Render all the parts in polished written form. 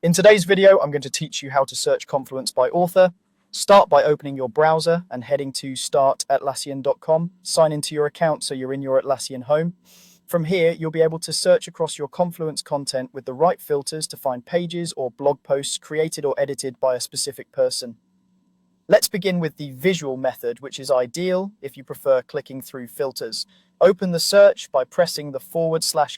In today's video, I'm going to teach you how to search Confluence by author. Start by opening your browser and heading to start.atlassian.com. Sign into your account so you're in your Atlassian home. From here, you'll be able to search across your Confluence content with the right filters to find pages or blog posts created or edited by a specific person. Let's begin with the visual method, which is ideal if you prefer clicking through filters. Open the search by pressing the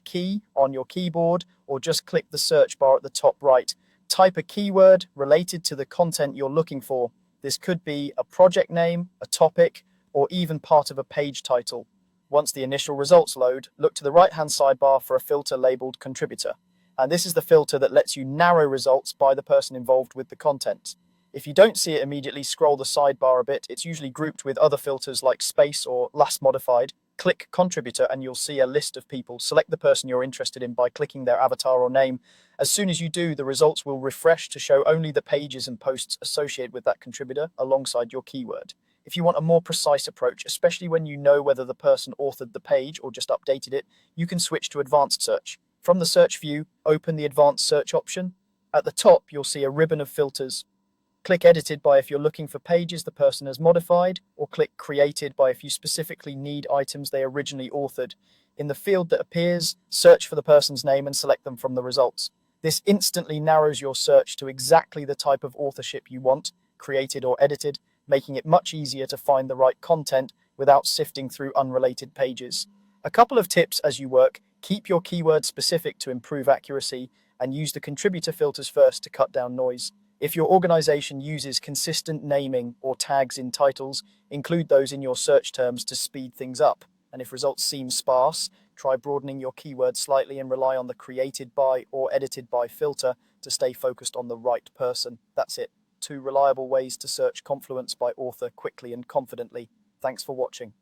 / key on your keyboard, or just click the search bar at the top right. Type a keyword related to the content you're looking for. This could be a project name, a topic, or even part of a page title. Once the initial results load, look to the right-hand sidebar for a filter labeled contributor. And this is the filter that lets you narrow results by the person involved with the content. If you don't see it immediately, scroll the sidebar a bit. It's usually grouped with other filters like space or last modified. Click contributor and you'll see a list of people. Select the person you're interested in by clicking their avatar or name. As soon as you do, the results will refresh to show only the pages and posts associated with that contributor alongside your keyword. If you want a more precise approach, especially when you know whether the person authored the page or just updated it, you can switch to advanced search. From the search view, open the advanced search option. At the top, you'll see a ribbon of filters. Click Edited by if you're looking for pages the person has modified, or click Created by if you specifically need items they originally authored. In the field that appears, search for the person's name and select them from the results. This instantly narrows your search to exactly the type of authorship you want, created or edited, making it much easier to find the right content without sifting through unrelated pages. A couple of tips as you work: keep your keyword specific to improve accuracy, and use the contributor filters first to cut down noise. If your organization uses consistent naming or tags in titles, include those in your search terms to speed things up. And if results seem sparse, try broadening your keyword slightly and rely on the created by or edited by filter to stay focused on the right person. That's it. 2 reliable ways to search Confluence by author quickly and confidently. Thanks for watching.